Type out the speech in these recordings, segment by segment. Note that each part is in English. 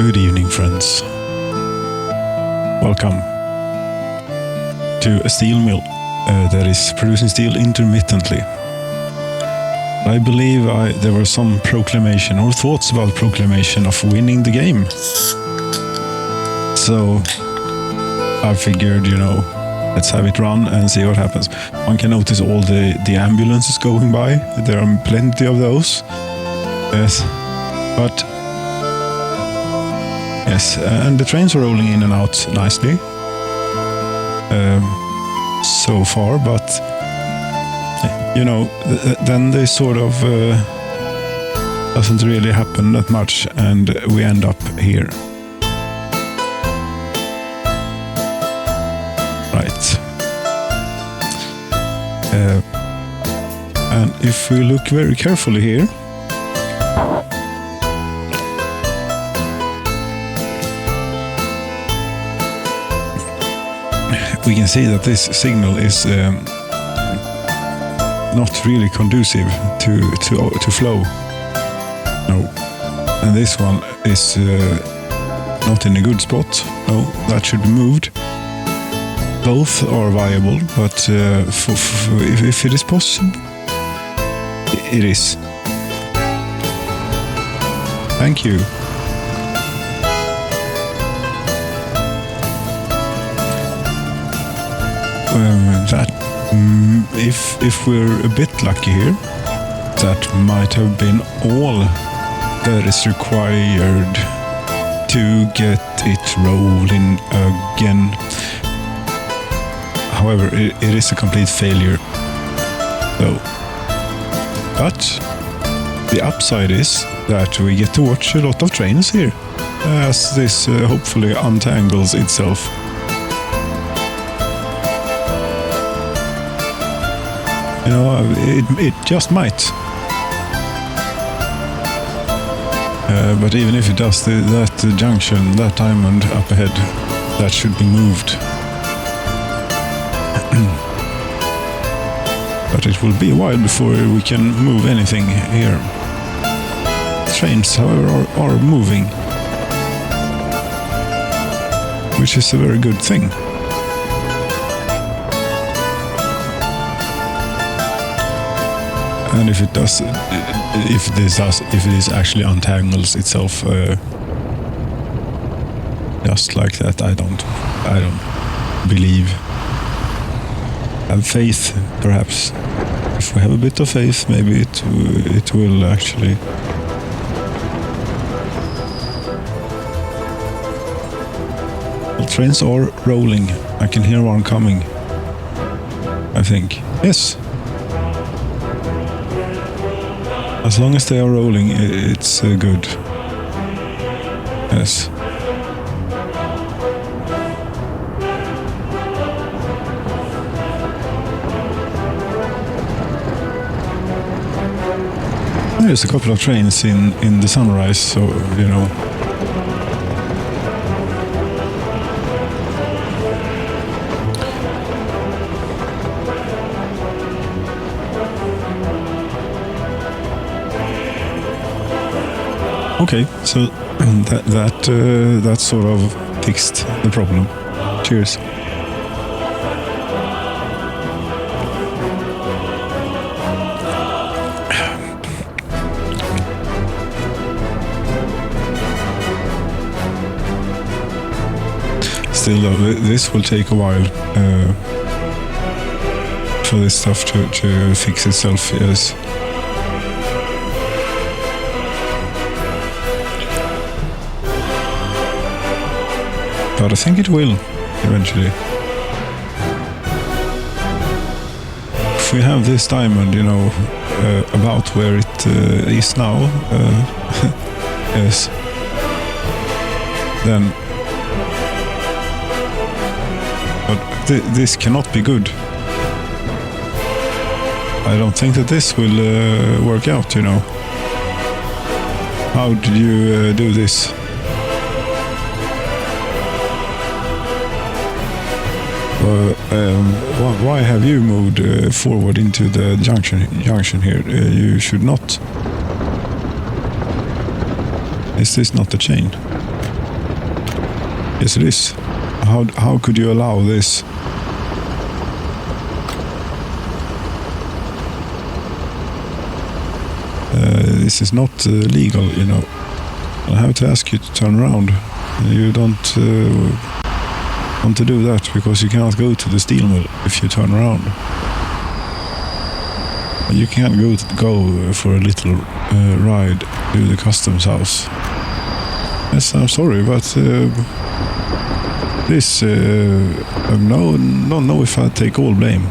Good evening, friends. Welcome to a steel mill that is producing steel intermittently. I believe there was some proclamation or thoughts about proclamation of winning the game. So I figured, let's have it run and see what happens. One can notice all the ambulances going by. There are plenty of those. Yes, but yes, and the trains are rolling in and out nicely so far, but then they sort of doesn't really happen that much, and we end up here. Right. And if we look very carefully here, we can see that this signal is not really conducive to flow. No. And this one is not in a good spot. No, that should be moved. Both are viable, but if it is possible, it is. Thank you. If we're a bit lucky here, that might have been all that is required to get it rolling again. However, it is a complete failure, though. But the upside is that we get to watch a lot of trains here, as this hopefully untangles itself. It just might. But even if it does, that junction, that diamond up ahead, that should be moved. But it will be a while before we can move anything here. Trains, however, are moving, which is a very good thing. And if it does, if this actually untangles itself just like that, I don't believe. Have faith, perhaps. If we have a bit of faith, maybe it will actually. Well, trains are rolling. I can hear one coming, I think. Yes. As long as they are rolling, it's good. Yes. There's a couple of trains in the sunrise, so Okay, so that sort of fixed the problem. Cheers. Still, this will take a while for this stuff to fix itself. Yes. But I think it will, eventually. If we have this diamond, about where it is now, yes, then... But this cannot be good. I don't think that this will work out, How did you do this? Why have you moved forward into the junction here? You should not. Is this not the chain? Yes, it is. How could you allow this? This is not legal, you know. I have to ask you to turn around. You don't want to do that because you cannot go to the steel mill if you turn around. You can't go for a little ride to the customs house. Yes, I'm sorry, but this I don't know if I take all blame.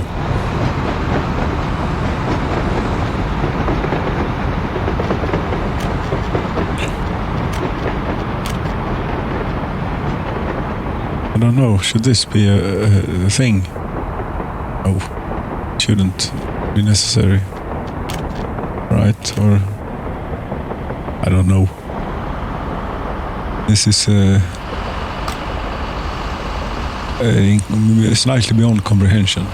I don't know, should this be a thing? No, shouldn't be necessary. Right, or I don't know. This is slightly beyond comprehension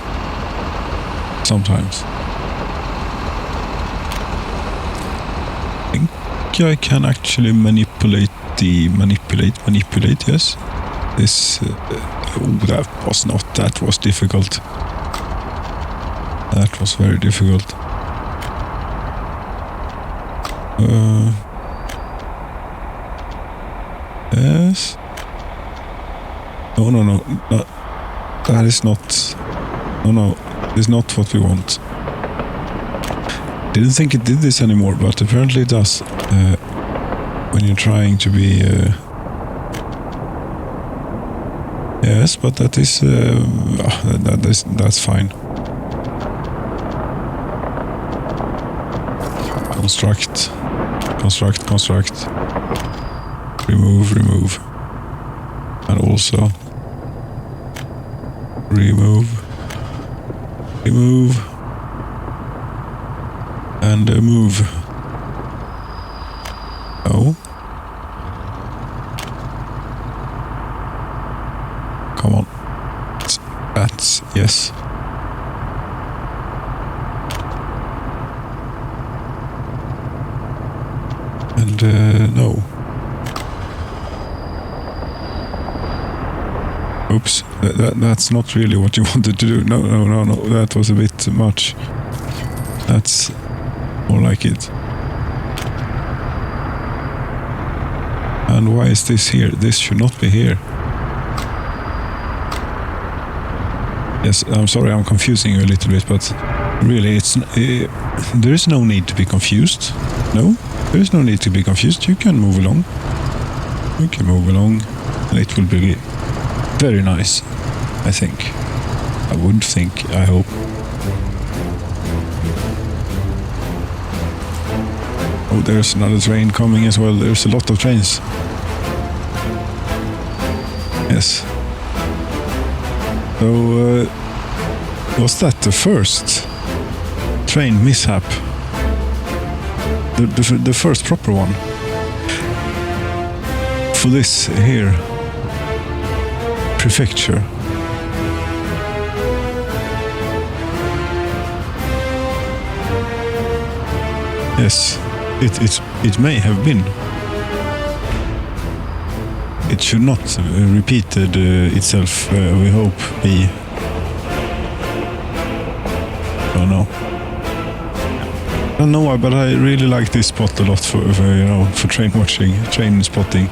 sometimes. I think I can actually manipulate, yes. This, that was difficult. That was very difficult. Yes. No. That is not. No. This is not what we want. Didn't think it did this anymore, but apparently it does. When you're trying to be. Yes, but that is. That's fine. Construct. Remove. And also remove and move. Oh. Come on. That's yes. And no. Oops, that's not really what you wanted to do. No, that was a bit much. That's more like it. And why is this here? This should not be here. Yes, I'm sorry, I'm confusing you a little bit, but really, there is no need to be confused. No, there is no need to be confused. You can move along. And it will be very nice, I think. I would think, I hope. Oh, there's another train coming as well. There's a lot of trains. Yes. So, was that the first train mishap? The first proper one? For this here. Prefecture. Yes, it may have been. It should not repeated itself. We hope. Oh no. I don't know why, but I really like this spot a lot for train watching, train spotting.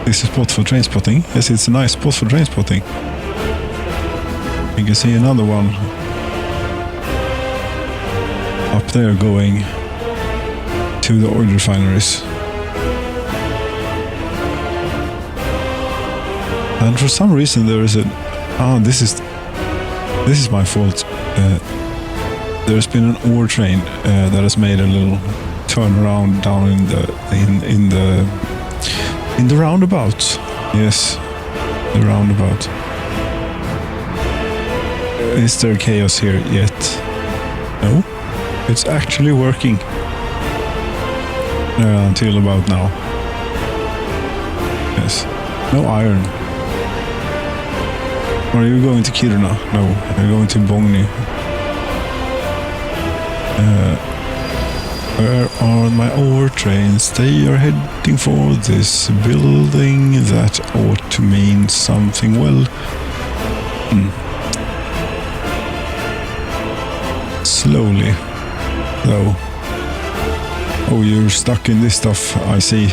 This is a spot for train spotting. Yes, it's a nice spot for train spotting. You can see another one up there going to the oil refineries. And for some reason there is this is my fault. There's been an ore train that has made a little turnaround down in the roundabout. Yes, the roundabout. Is there chaos here yet? No, it's actually working. Until about now. Yes, no iron. Are you going to Kiruna? No, you're going to Bongni. Where are my overtrains? They are heading for this building. That ought to mean something well. Slowly, though. Oh, you're stuck in this stuff, I see.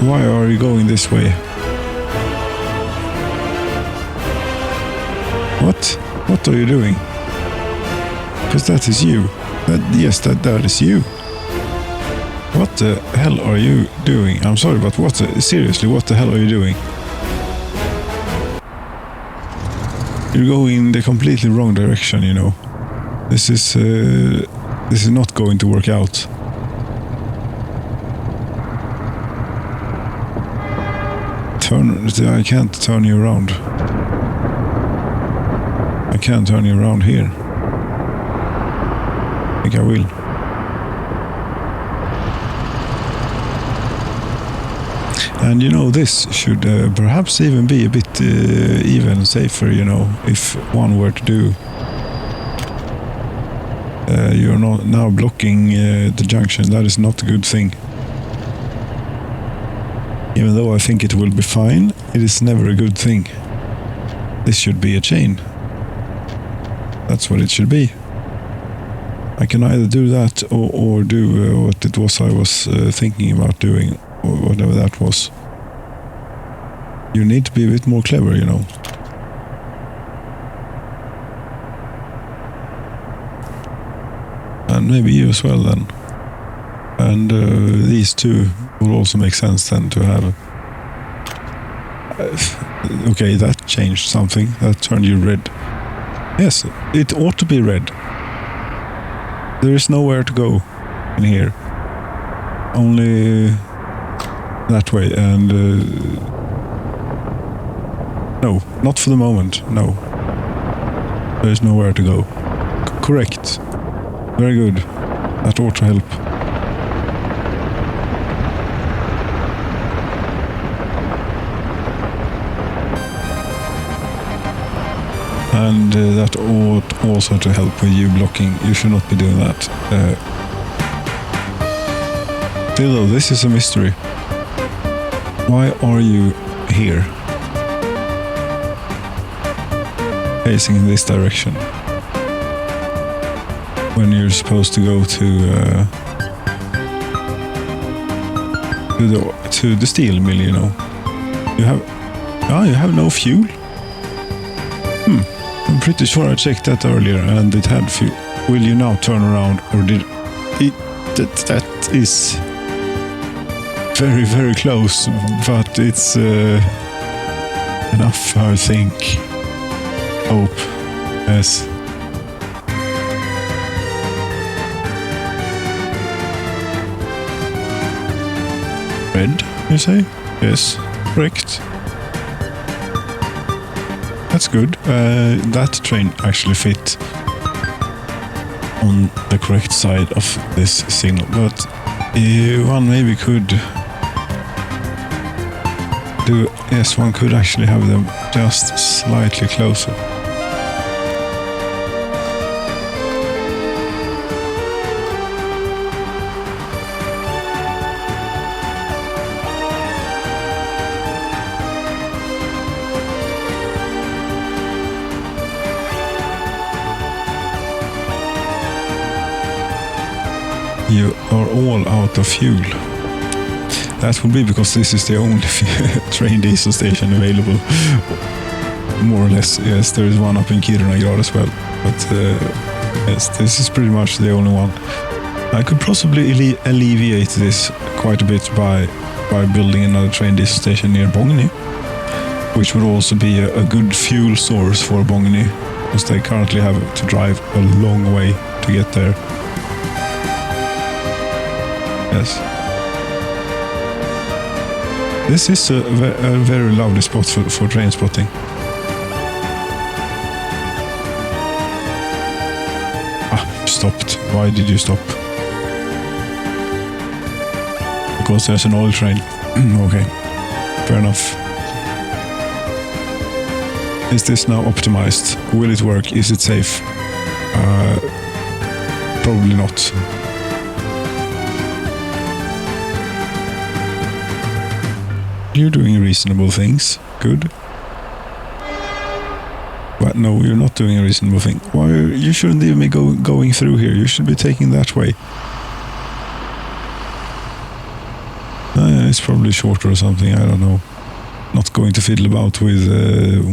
Why are you going this way? What? What are you doing? Because that is you. Yes, that is you. What the hell are you doing? I'm sorry, but seriously, what the hell are you doing? You're going in the completely wrong direction, you know. This is not going to work out. I can't turn you around. I can't turn you around here. I think I will. And you know, this should perhaps even be a bit even safer, you know, if one were to do. You're not now blocking the junction. That is not a good thing. Even though I think it will be fine, it is never a good thing. This should be a chain. That's what it should be. I can either do that or do what it was I was thinking about doing, or whatever that was. You need to be a bit more clever, you know. And maybe you as well then. And these two will also make sense then to have. Okay, that changed something. That turned you red. Yes, it ought to be red. There is nowhere to go in here. Only that way, and no, not for the moment, no. There is nowhere to go. Correct. Very good. That ought to help. And that ought also to help with you blocking. You should not be doing that. Still though, this is a mystery. Why are you here? Facing in this direction. When you're supposed to go to the steel mill, you know. You have no fuel? I'm pretty sure I checked that earlier and it had fuel. Will you now turn around, or did it? That is very, very close, but it's enough, I think. Hope. Yes. Red, you say? Yes, correct. That's good. That train actually fit on the correct side of this signal, but one maybe could do. Yes, one could actually have them just slightly closer. You are all out of fuel. That will be because this is the only train diesel station available. More or less, yes, there is one up in Kiruna as well. But yes, this is pretty much the only one. I could possibly alleviate this quite a bit by building another train diesel station near Bongni, which would also be a good fuel source for Bongni, because they currently have to drive a long way to get there. Yes. This is a very lovely spot for train spotting. Stopped. Why did you stop? Because there's an oil train. Okay, fair enough. Is this now optimized? Will it work? Is it safe? Probably not. You're doing reasonable things. Good. But no, you're not doing a reasonable thing. Why? You shouldn't leave me going through here. You should be taking that way. It's probably shorter or something. I don't know. Not going to fiddle about with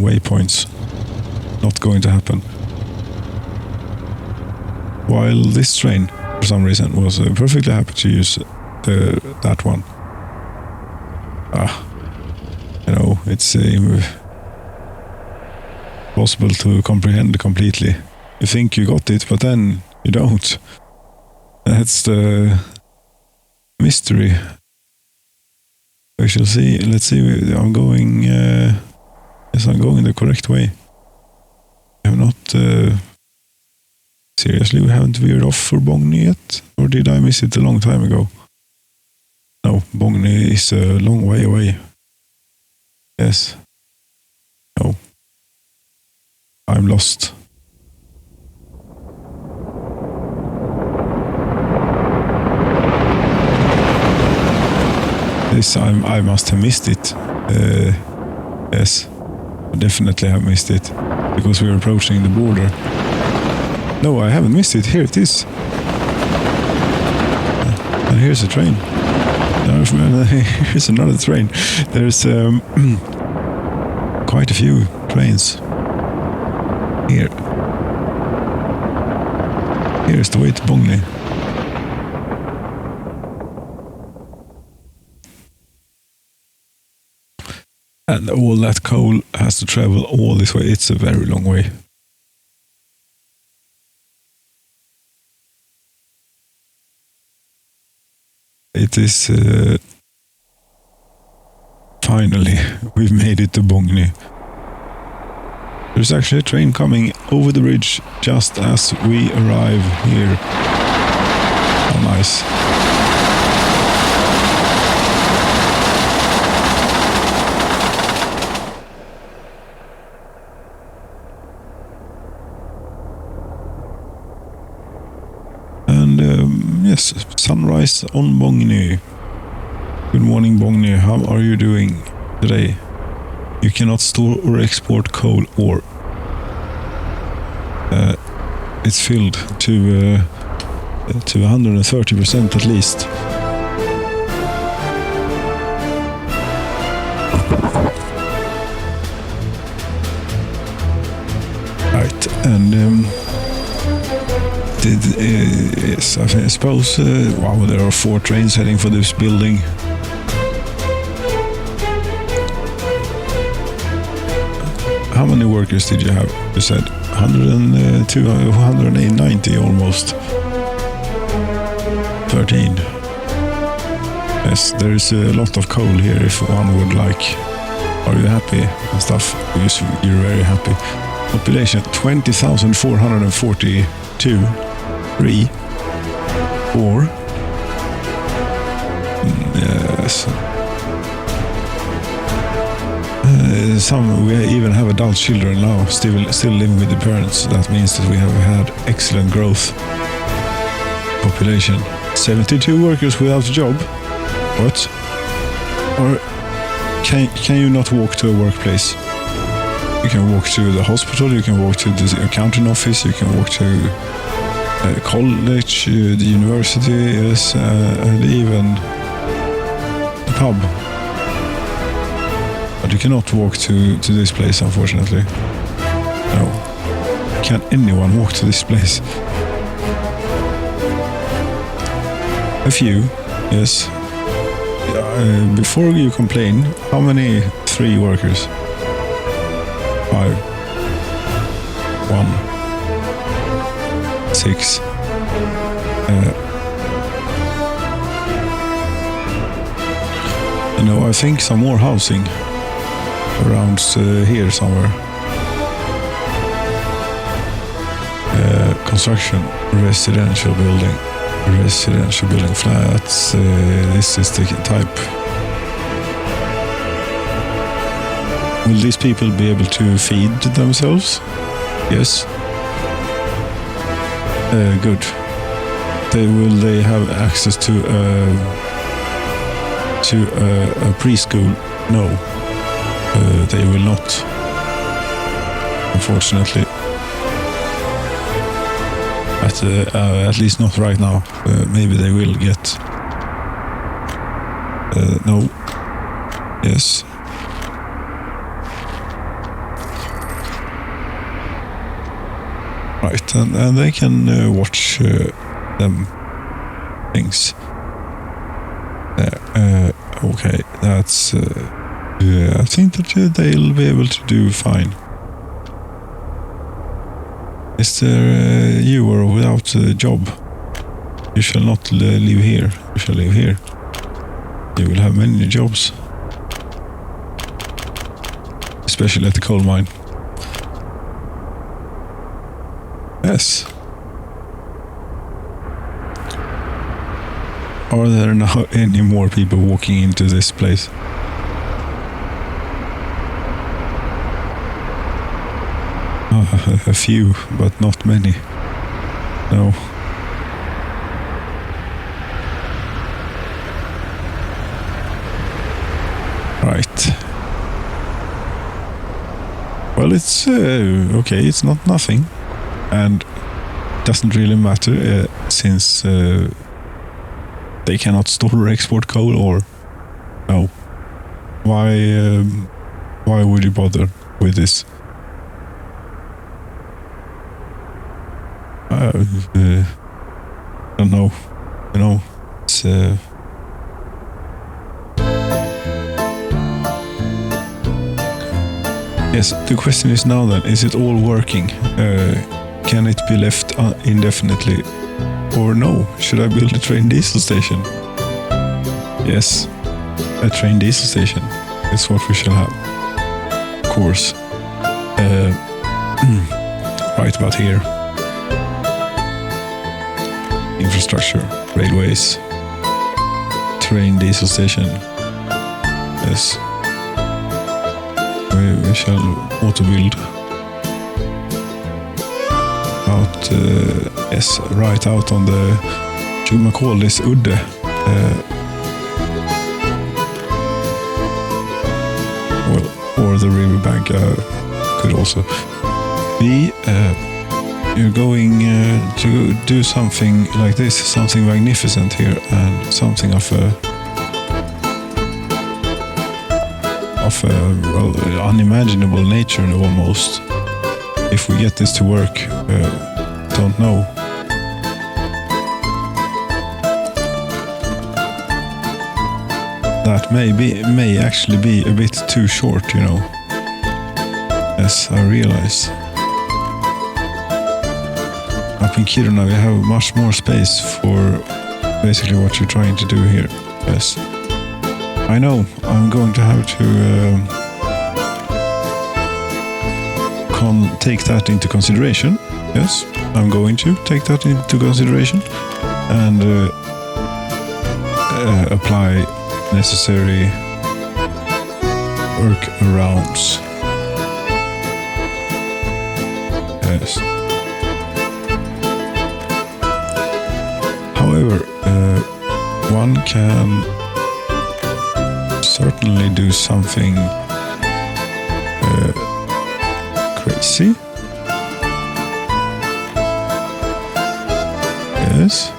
waypoints. Not going to happen. While this train, for some reason, was perfectly happy to use that one. You know, it's impossible to comprehend completely. You think you got it, but then you don't. That's the mystery. We shall see. Let's see. I'm going. Yes, I'm going the correct way. I have not. Seriously, we haven't veered off for Bongny yet, or did I miss it a long time ago? No, Bongny is a long way away. Yes. No. I'm lost. This I must have missed it. Yes, I definitely have missed it because we're approaching the border. No, I haven't missed it. Here it is. And here's a train. Here's another train. There's quite a few trains here. Here's the way to Bongny. And all that coal has to travel all this way. It's a very long way. It is finally we've made it to Bongny. There's actually a train coming over the bridge just as we arrive here. How nice. Yes, sunrise on Bongny. Good morning, Bongny. How are you doing today? You cannot store or export coal ore. It's filled to 130% at least. Right, and yes, I suppose, wow, there are 4 trains heading for this building. How many workers did you have? You said 102, 190 almost. 13. Yes, there is a lot of coal here if one would like. Are you happy and stuff? You're very happy. Population 20,442. 3, 4. Yes. We even have adult children now, still living with the parents. That means that we have had excellent growth. Population 72 workers without a job. What? Or can you not walk to a workplace? You can walk to the hospital. You can walk to the accounting office. You can walk to college, the university, yes, and even the pub. But you cannot walk to this place, unfortunately. No. Can anyone walk to this place? A few, yes. Before you complain, how many 3 workers? 5. 1. 6. You know, I think some more housing around here somewhere. Construction, residential building flats. This is the type. Will these people be able to feed themselves? Yes. Good. They have access to a preschool? No, they will not. Unfortunately, at least not right now. Maybe they will get. No. Yes. Right, and they can watch them things. Okay, that's. I think that they'll be able to do fine. Is there you are without a job? You shall not live here. You shall live here. You will have many jobs, especially at the coal mine. Yes. Are there now any more people walking into this place? A few, but not many. No. Right. Well, it's okay, it's not nothing. And doesn't really matter since they cannot store or export coal, or no. Why would you bother with this? Don't know. You know, it's yes, the question is now then, is it all working? Can it be left indefinitely? Or no, should I build a train diesel station? Yes, a train diesel station is what we shall have. Of course. Right about here. Infrastructure, railways, train diesel station. Yes. We shall auto build. Out, yes, right out on the, should we call this udde? Well, or the riverbank could also be. You're going to do something like this, something magnificent here, and something of a well, unimaginable nature almost. If we get this to work, don't know. That may actually be a bit too short, you know. Yes, I realize. Up in Kiruna we have much more space for basically what you're trying to do here. Yes. I know, I'm going to have to take that into consideration. Yes, I'm going to take that into consideration and apply necessary workarounds. Yes. However, one can certainly do something crazy. Yes.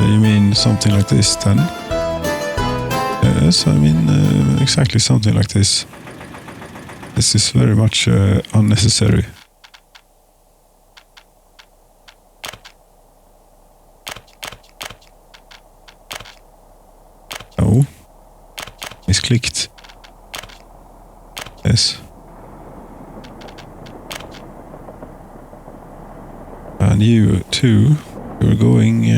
You mean something like this then? Yes, I mean exactly something like this. This is very much unnecessary. No. Misclicked. Yes. And you too, you're going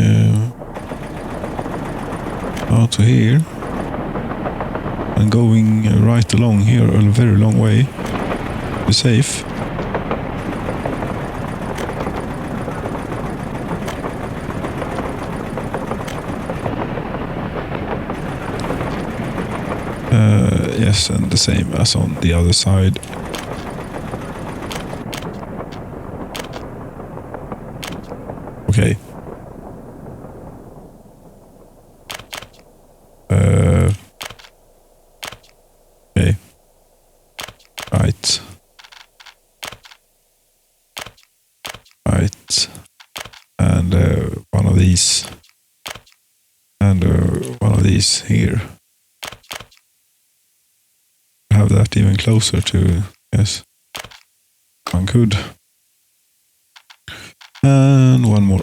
out to here and going right along here a very long way. Be safe. Yes, and the same as on the other side. Okay. Okay. Right. Right. And one of these. And one of these here. Have that even closer to, yes. One could. And one more.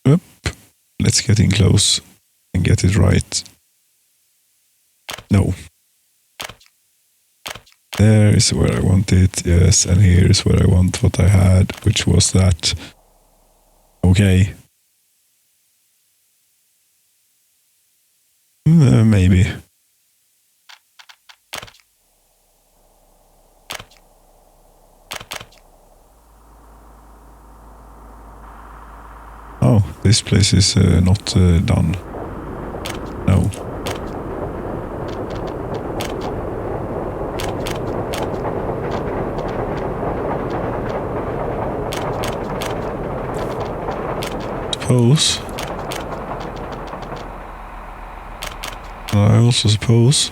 Up. Let's get in close and get it right. No. There is where I want it, yes, and here is where I want what I had, which was that. Okay. Maybe. Oh, this place is not done. No. Suppose. I also suppose.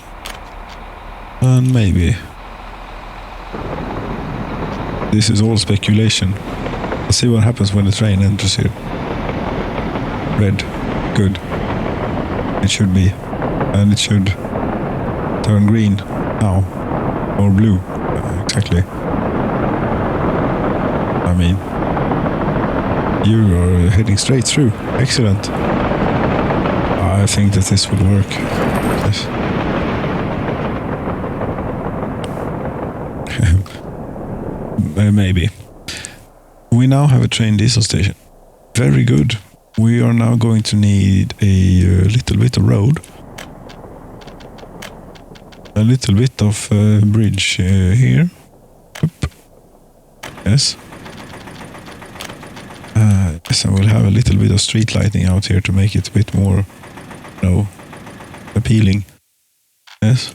And maybe. This is all speculation. Let's see what happens when the train enters here. Red. Good. It should be. And it should turn green now. Or blue. Exactly. I mean, you are heading straight through. Excellent. I think that this will work. Yes. Maybe. We now have a train diesel station. Very good. We are now going to need a little bit of road. A little bit of bridge here. Oop. Yes. Yes, and we'll have a little bit of street lighting out here to make it a bit more, appealing. Yes.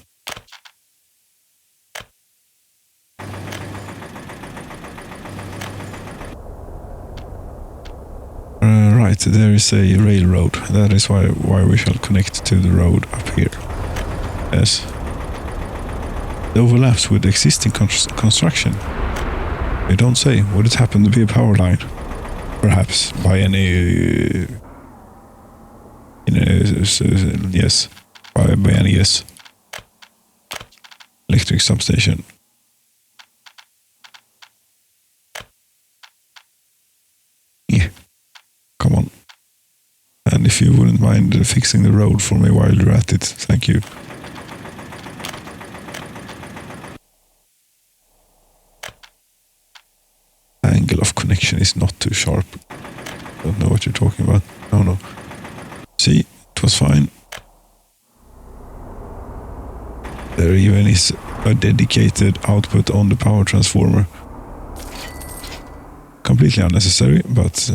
Right, there is a railroad. That is why we shall connect to the road up here. Yes. It overlaps with existing construction. They don't say. Would it happen to be a power line? Perhaps by any... yes. By any, yes. Electric substation. Yeah. Come on. And if you wouldn't mind fixing the road for me while you're at it, thank you. Angle of connection is not too sharp. Don't know what you're talking about. Oh no. See, it was fine. There even is a dedicated output on the power transformer. Completely unnecessary, but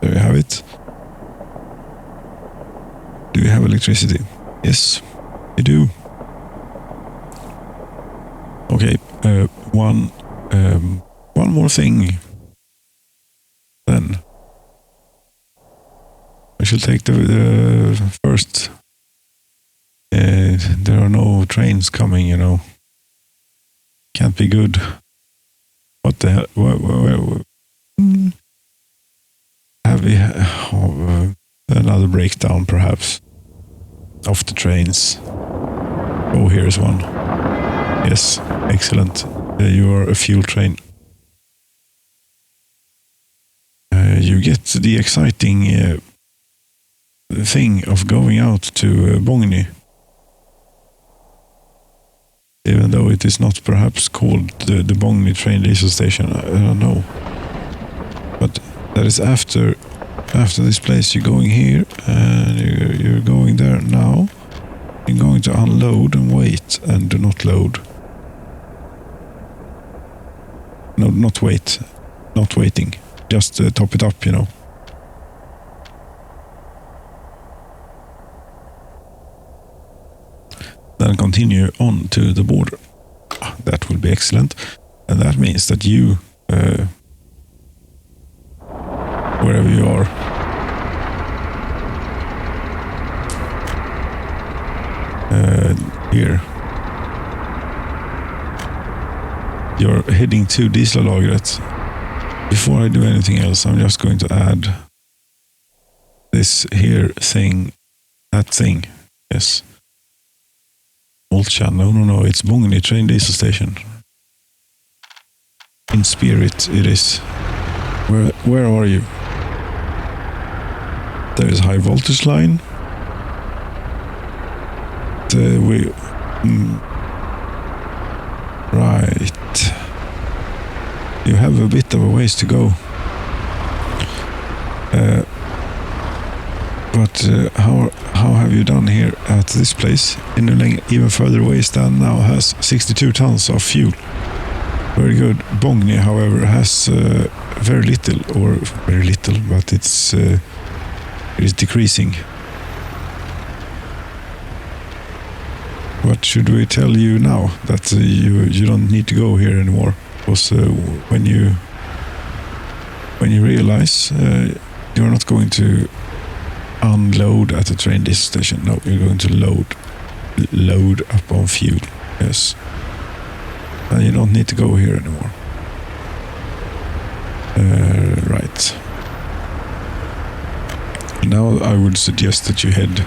there you have it. Do we have electricity? Yes, we do. Okay, one more thing. Then I shall take the first. There are no trains coming, you know. Can't be good. What the hell? Have we another breakdown, perhaps, of the trains? Oh, here's one. Yes, excellent. You are a fuel train. You get the exciting thing of going out to Bongny. Even though it is not perhaps called the Bongny train diesel station, I don't know. But that is after this place. You're going here, and you're going there now. You're going to unload and wait, and do not load. No, not wait. Not waiting. Just top it up, you know. then continue on to the border. That will be excellent. And that means that you, wherever you are, here, you're heading to diesellagret. Before I do anything else, I'm just going to add this here thing, that thing, yes. Olcha, no, it's Bongni train diesel station. In spirit it is. Where are you? There is high voltage line. Right. You have a bit of a ways to go. But how have you done here at this place? In even further ways than now has 62 tons of fuel. Very good. Bongni, however, has very little, but it is decreasing. What should we tell you now? That you don't need to go here anymore? Because when you realize you're not going to unload at the train diesel station. No, you're going to load up on fuel. Yes. And you don't need to go here anymore. Right. Now I would suggest that you head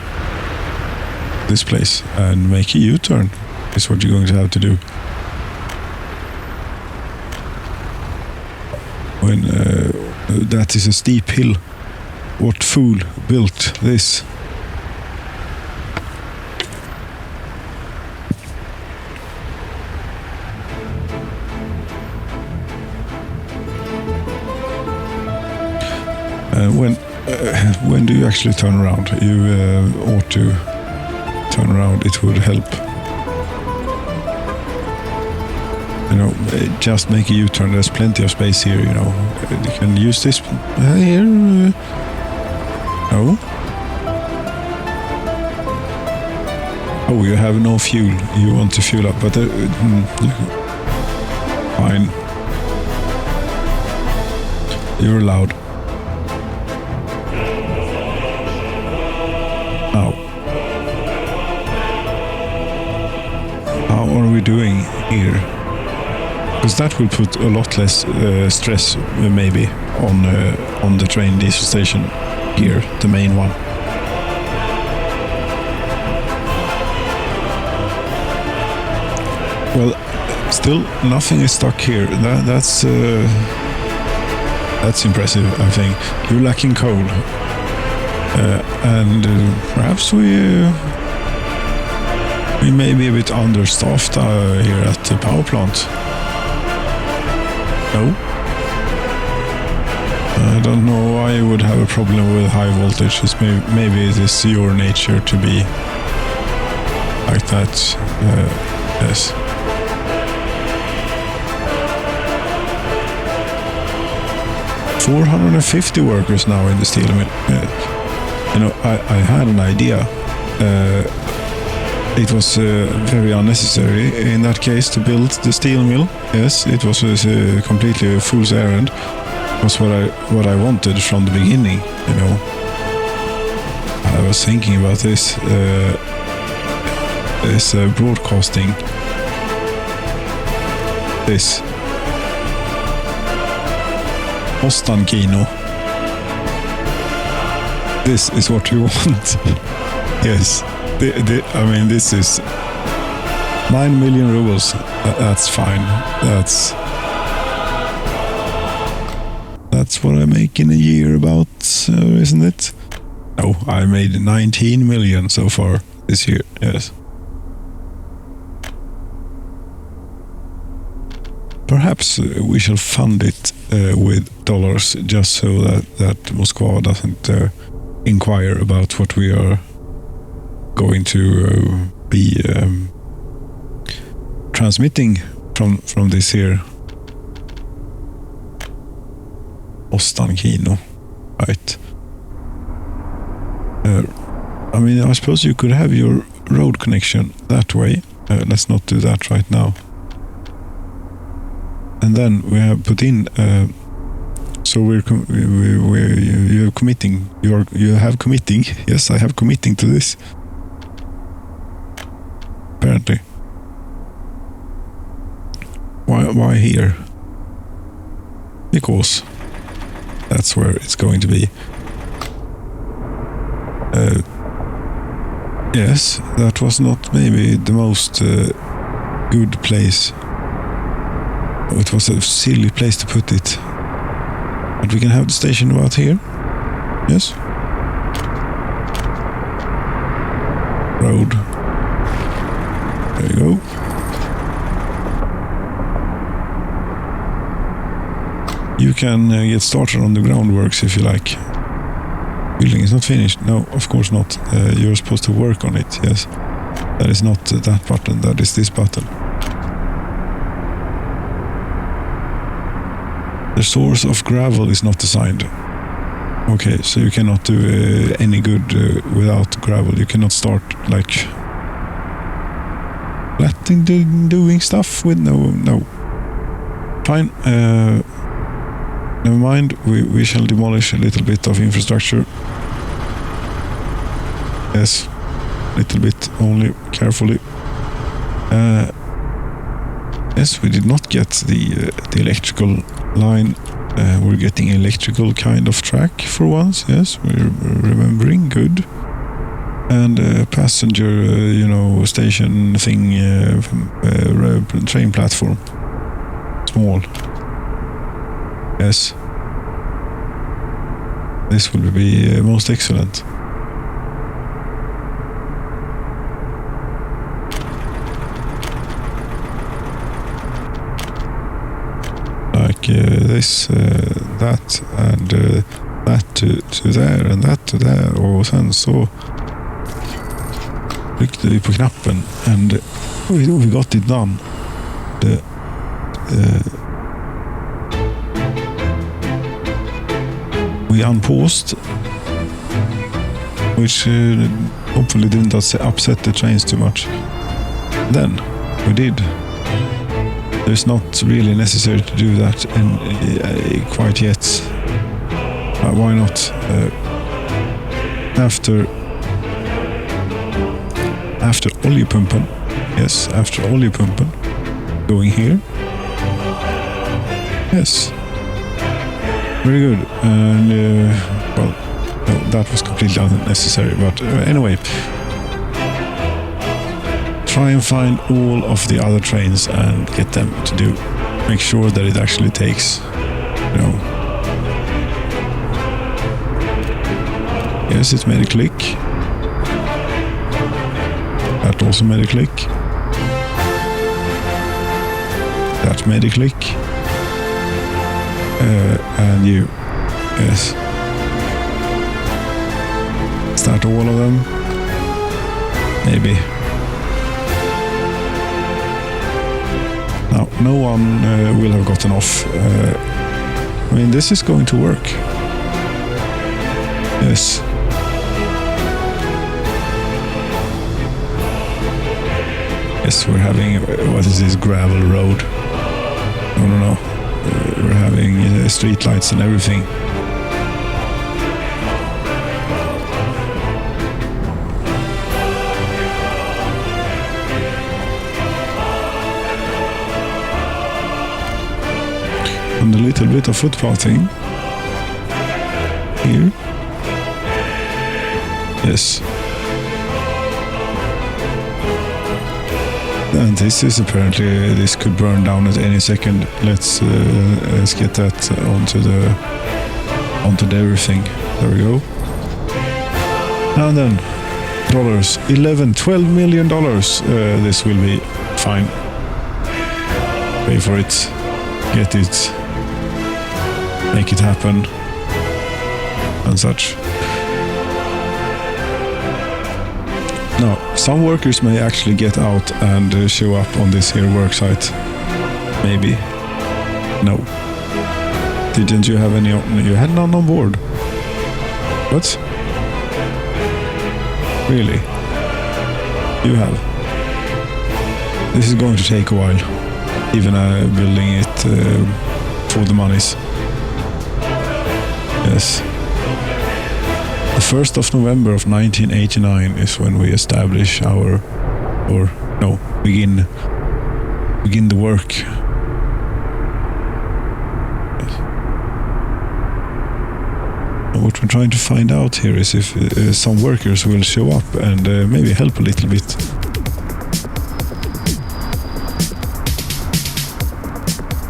this place and make a U-turn. Is what you're going to have to do. When that is a steep hill. What fool built this? When do you actually turn around? You ought to turn around. It would help. You know, just make a U-turn. There's plenty of space here. You know, you can use this here. No. Oh, you have no fuel. You want to fuel up, but fine. You're allowed. Now, how are we doing here? Because that will put a lot less stress, maybe, on the train diesel station here, the main one. Well, still nothing is stuck here. That's impressive, I think. You're lacking coal, and perhaps we may be a bit understaffed here at the power plant. No. I don't know why you would have a problem with high voltage. Maybe it is your nature to be like that. Yes. $450 workers now in the steel mill. You know, I had an idea. It was very unnecessary in that case to build the steel mill. Yes, it was completely a fool's errand. It was what I wanted from the beginning. You know, I was thinking about this broadcasting. This Ostan Kino. This is what you want. Yes. I mean, this is 9 million rubles. That's fine. That's what I make in a year, about, isn't it? No, I made 19 million so far this year. Yes. Perhaps we shall fund it with dollars, just so that Moscow doesn't inquire about what we are going to be transmitting from this here Ostan Kino, right? I mean, I suppose you could have your road connection that way. Let's not do that right now. And then we have put in. So you have committing. You have committing. Yes, I have committing to this. Apparently. Why here? Because that's where it's going to be. Yes, that was not maybe the most good place. It was a silly place to put it. But we can have the station about here. Yes. Road. There you go. You can get started on the groundworks if you like. Building is not finished. No, of course not. You're supposed to work on it. Yes. That is not that button. That is this button. The source of gravel is not assigned. Okay, so you cannot do any good without gravel. You cannot start like doing stuff with no. Fine. Never mind. We shall demolish a little bit of infrastructure. Yes, a little bit only, carefully. Yes, we did not get the electrical line. We're getting electrical kind of track for once. Yes, we're remembering. Good. And passenger, station thing, train platform. Small. Yes. This will be most excellent. Like this, that, and that to there, and that to there. Och sen så tryckte vi på knappen and we got it done. We unpaused, which hopefully didn't upset the trains too much. Then we did. It's not really necessary to do that quite yet. Why not? After oljepumpen. Yes, after oljepumpen. Going here. Yes. Very good. And well, no, that was completely unnecessary. But anyway, try and find all of the other trains and get them to do. Make sure that it actually takes. Yes, it made a click. That also made a click. That made a click. And you, yes. Start all of them. Maybe. Now, no one will have gotten off. I mean, this is going to work. Yes. Yes, we're having, what is this, gravel road? No. We're having street lights and everything. And a little bit of footpathing here. Yes. And this is apparently, this could burn down at any second. Let's get that onto everything. There we go. And then dollars, $12 million. This will be fine. Pay for it, get it, make it happen, and such. Now, some workers may actually get out and show up on this here work site. Maybe. No. Didn't you have any? You had none on board. What? Really? you have. This is going to take a while, even building it for the monies. Yes. The 1st of November of 1989 is when we establish begin the work. What we're trying to find out here is if some workers will show up and maybe help a little bit.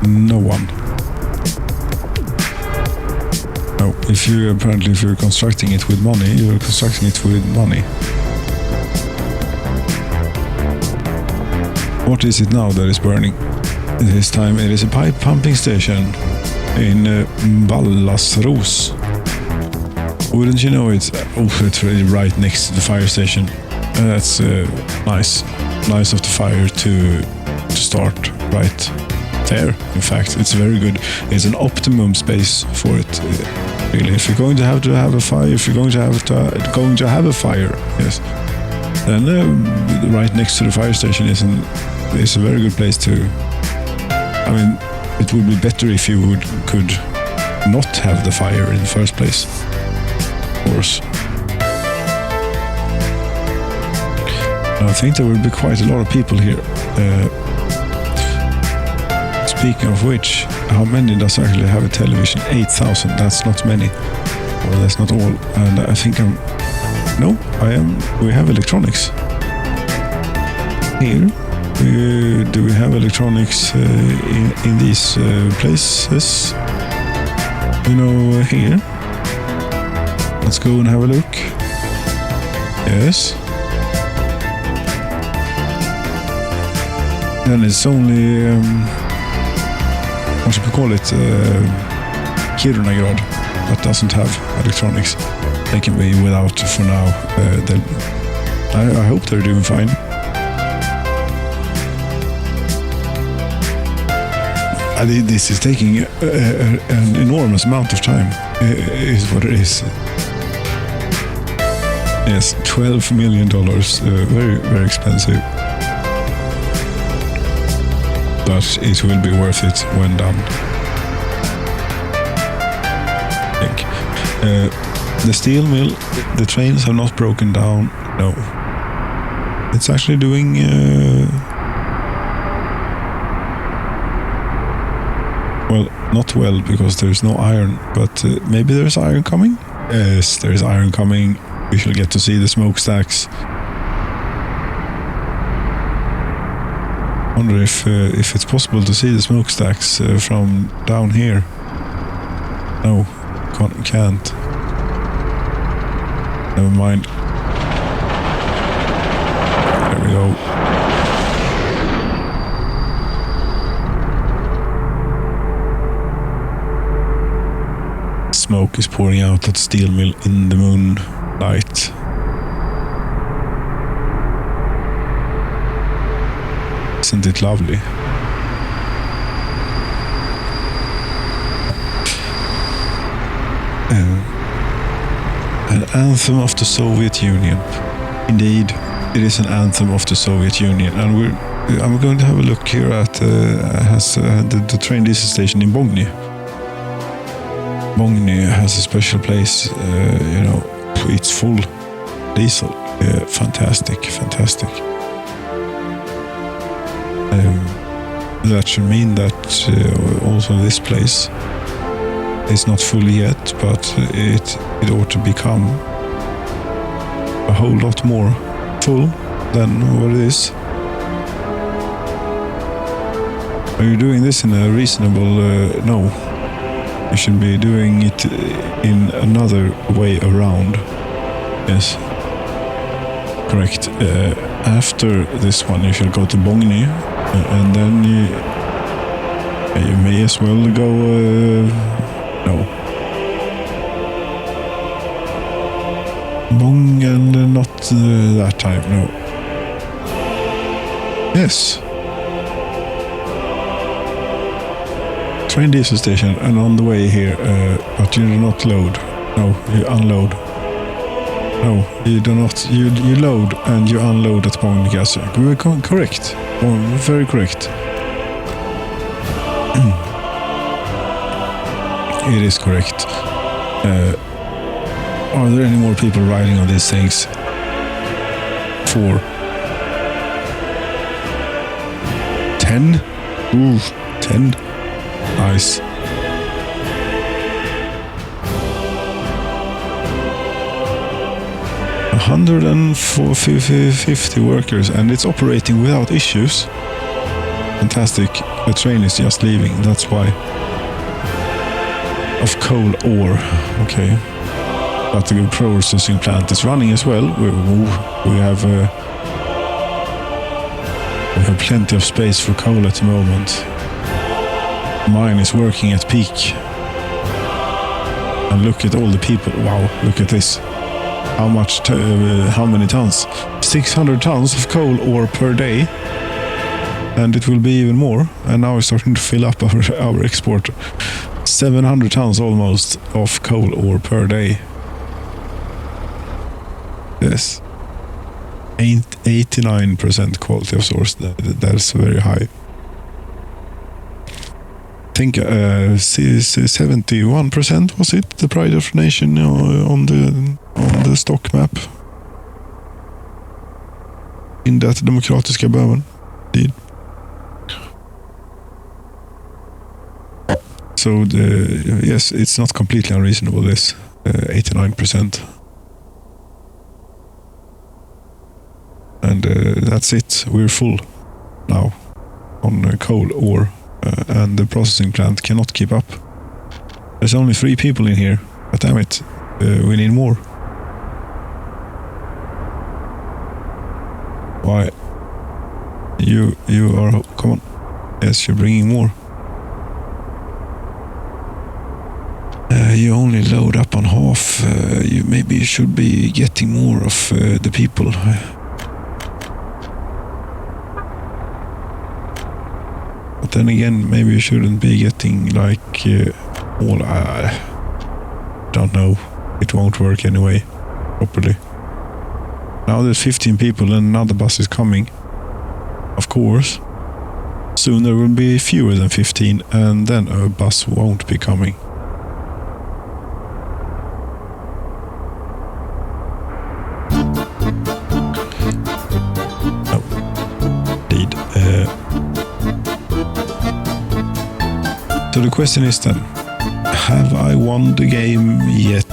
No one. No, if you're constructing it with money, you're constructing it with money. What is it now that is burning? This time it is a pipe pumping station in Ballasros. Wouldn't you know it? Oh, it's really right next to the fire station. That's nice. Nice of the fire to start right there. In fact, it's very good. It's an optimum space for it. Really, if you're going to have a fire, a fire, yes, then right next to the fire station is a very good place to. I mean, it would be better if you could not have the fire in the first place. Of course. I think there will be quite a lot of people here. Speaking of which, how many does actually have a television? 8,000. That's not many. Well, that's not all. And I think we have electronics. Here. Do we have electronics in these places? Here. Let's go and have a look. Yes. Then it's only, what should we call it? Kirunagrad that doesn't have electronics. They can be without for now. I hope they're doing fine. This is taking an enormous amount of time, is what it is. Yes, $12 million, very, very expensive. But it will be worth it when done. I think. The steel mill, the trains have not broken down, no. It's actually doing... well, not well, because there's no iron, but maybe there's iron coming? Yes, there's iron coming. We shall get to see the smokestacks. I wonder if it's possible to see the smokestacks from down here. No, can't. Never mind. There we go. Smoke is pouring out at steel mill in the moonlight. Isn't it lovely? An anthem of the Soviet Union. Indeed, it is an anthem of the Soviet Union, and I'm going to have a look here at the train diesel station in Bogny. Bogny has a special place, it's full diesel. Fantastic. That should mean that also this place is not full yet, but it ought to become a whole lot more full than what it is. Are you doing this in a reasonable... no. You should be doing it in another way around. Yes. Correct. After this one you shall go to Bogny, and then you may as well go... no. Bong and not that time, no. Yes. Train diesel station, and on the way here, but you do not load. No, you unload. No, you do not. You load and you unload at point of gas. Correct. Oh, very correct. It is correct. Are there any more people riding on these things? 4. 10? Ooh, 10. Nice. A 150 workers, and it's operating without issues. Fantastic. The train is just leaving, that's why. Of coal ore. Okay. But the processing plant is running as well. We have plenty of space for coal at the moment. Mine is working at peak. And look at all the people. Wow, look at this. How many tons? 600 tons of coal ore per day. And it will be even more. And now we're starting to fill up our export. 700 tons almost of coal ore per day. Yes. 89% quality of source. That's very high. I think 71% was it, the pride of nation on the stock map. In that demokratiska böven. So yes, it's not completely unreasonable, this 89%. And that's it. We're full now on coal ore, and the processing plant cannot keep up. There's only 3 people in here, but damn it, we need more. Why? You are, come on. Yes, you're bringing more. You only load up on half. You maybe should be getting more of the people. But then again, maybe you shouldn't be getting like all. Don't know. It won't work anyway properly. Now there's 15 people and another bus is coming. Of course. Soon there will be fewer than 15 and then a bus won't be coming. No. Indeed. So the question is then, have I won the game yet?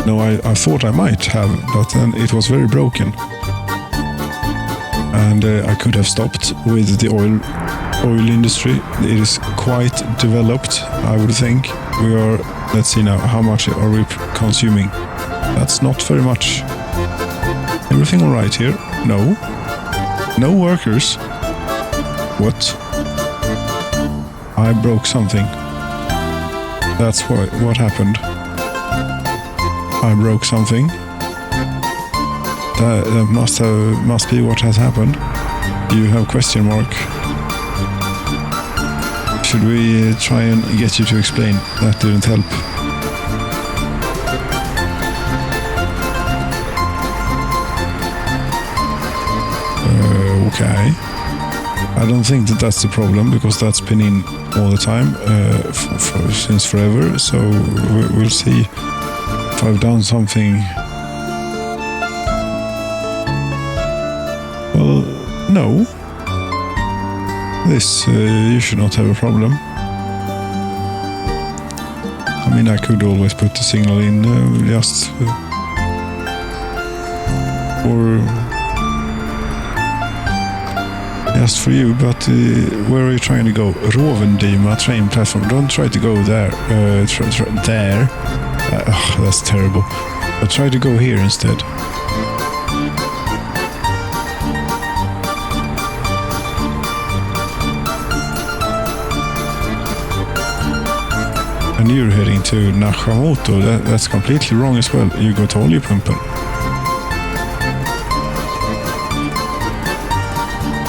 No, I thought I might have, but then it was very broken. And I could have stopped with the oil industry. It is quite developed, I would think. We are, let's see now, how much are we consuming? That's not very much. Everything all right here? No. No workers. What? I broke something. That's what happened. I broke something. That must be what has happened. You have question mark. Should we try and get you to explain? That didn't help. Okay. I don't think that's the problem, because that's been in all the time since forever. So we'll see if I've done something. Well, no. This, you should not have a problem. I mean, I could always put the signal in just for you, but where are you trying to go? Rovendima train platform. Don't try to go there. There. That's terrible. But try to go here instead. And you're heading to Nakamoto. That's completely wrong as well. You go to Oljepumpen.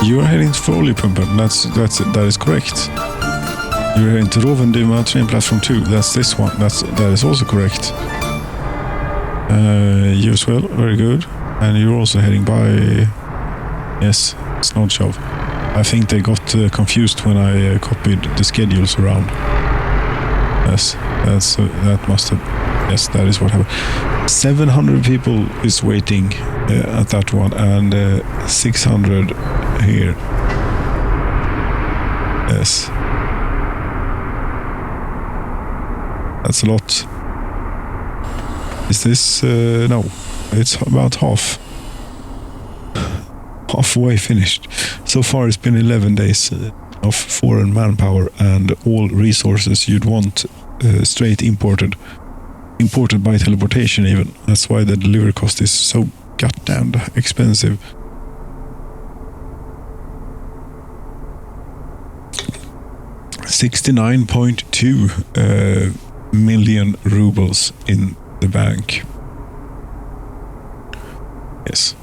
You're heading for Oljepumpen. That is correct. You're heading to Rovendima train platform 2. That's this one. That is also correct. You as well, very good. And you're also heading by, yes, Snodshove. I think they got confused when I copied the schedules around. Yes, that must have, yes, that is what happened. 700 people is waiting at that one, and 600 here. Yes. That's a lot. Is this, no, it's about halfway finished. So far it's been 11 days of foreign manpower and all resources you'd want straight imported by teleportation even. That's why the delivery cost is so goddamn expensive. $69.2 million rubles in the bank. Yes.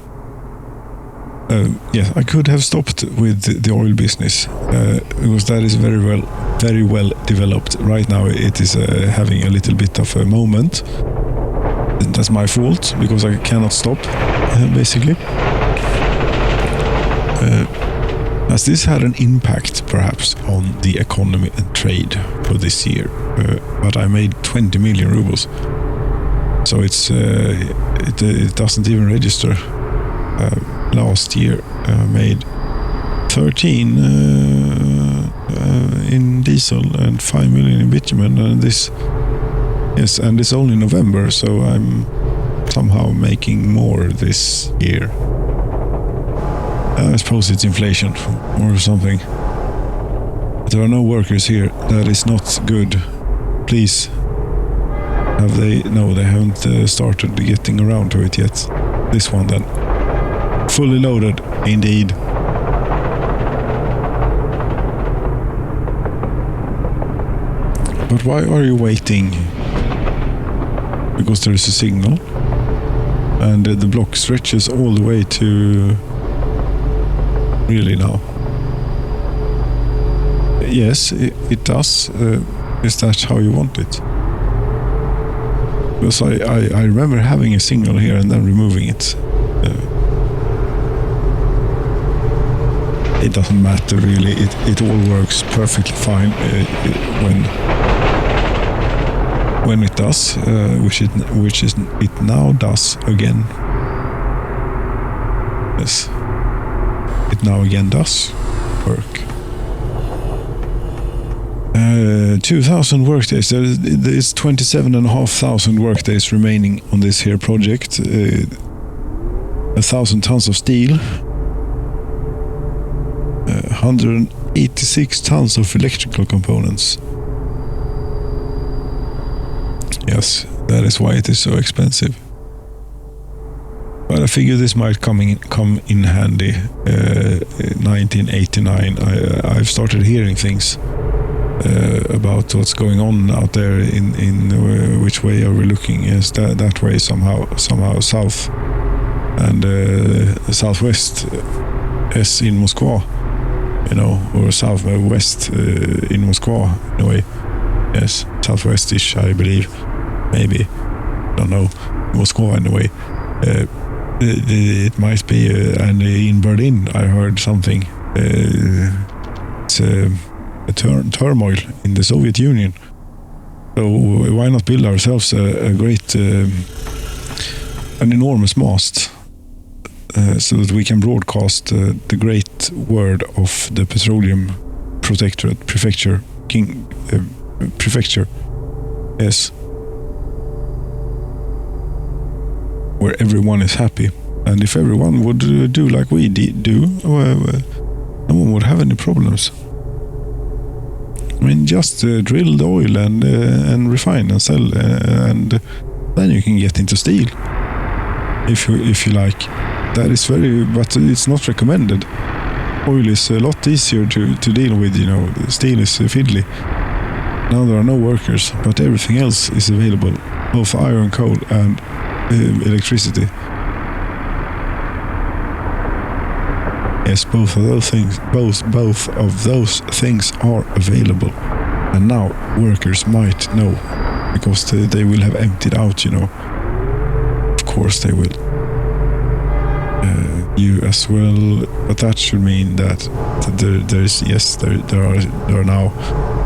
Yes, I could have stopped with the oil business because that is very well developed. Right now it is having a little bit of a moment. That's my fault because I cannot stop, basically. As this had an impact perhaps on the economy and trade for this year, but I made 20 million rubles, so it doesn't even register. Last year made 13 in diesel and 5 million in bitumen, and this, yes, and it's only November, so I'm somehow making more this year. I suppose it's inflation or something. But there are no workers here. That is not good. Please. Have they? No, they haven't started getting around to it yet. This one then. Fully loaded, indeed. But why are you waiting? Because there is a signal. And the block stretches all the way to... Really now? Yes, it does. Is that how you want it? Because I remember having a signal here and then removing it. It doesn't matter really. It all works perfectly fine when it does, which it now does again. Yes. It now again does work. 2,000 workdays. There's 27,500 workdays remaining on this here project. 1,000 tons of steel. 186 tons of electrical components. Yes, that is why it is so expensive. But I figure this might come in handy. 1989, I've started hearing things about what's going on out there in which way are we looking? Yes, that way somehow south and southwest is in Moscow, you know, or southwest in Moscow in a way. Yes, southwest-ish, I believe, maybe, don't know, Moscow in a way. It might be, and in Berlin I heard something. It's a turmoil in the Soviet Union. So why not build ourselves a great, an enormous mast, so that we can broadcast the great word of the Petroleum Protectorate, Prefecture, Prefecture, yes, where everyone is happy. And if everyone would do like we do, no one would have any problems. I mean, just drill the oil and refine and sell, and then you can get into steel if you like. That is but it's not recommended. Oil is a lot easier to deal with, you know. Steel is fiddly. Now there are no workers, but everything else is available, both iron, coal, and electricity. Yes, both of those things are available, and now workers might know because they will have emptied out, you know. course they will. You as well, but that should mean that there are now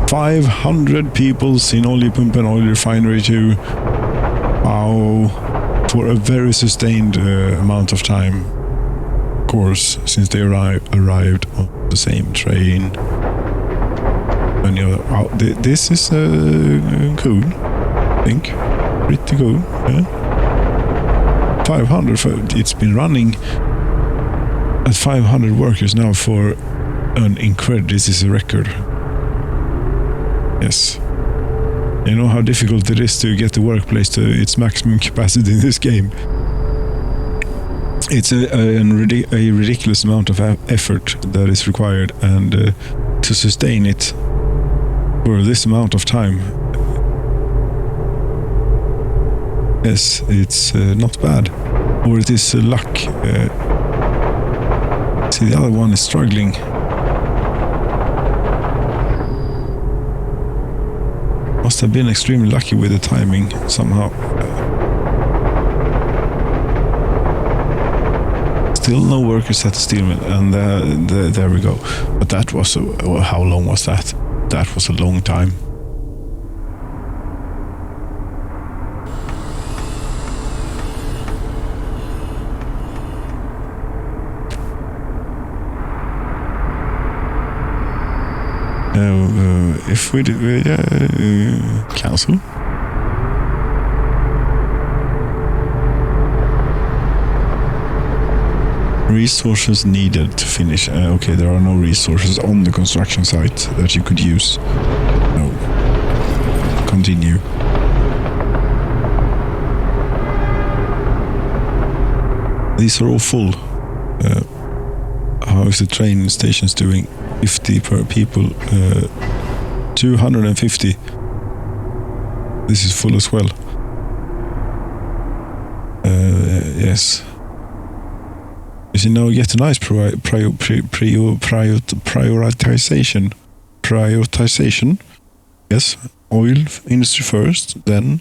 500 people in Oljepumpen oil refinery too. Wow, for a very sustained amount of time. Of course, since they arrived on the same train. And this is cool, I think. Pretty cool, yeah. 500, it's been running at 500 workers now for an incredible, this is a record. Yes. You know how difficult it is to get the workplace to its maximum capacity in this game. It's a ridiculous amount of effort that is required, and to sustain it for this amount of time, yes, it's not bad. Or it is luck. See, the other one is struggling. Must have been extremely lucky with the timing somehow. Still no workers at the steel mill, and there we go. But that was how long was that? That was a long time. If we do, cancel. Resources needed to finish. Okay, there are no resources on the construction site that you could use. No. Continue. These are all full. How is the train stations doing? 50 per people. 250. This is full as well. Yes. You see, now we get a nice prioritization. Prioritization. Yes. Oil industry first, then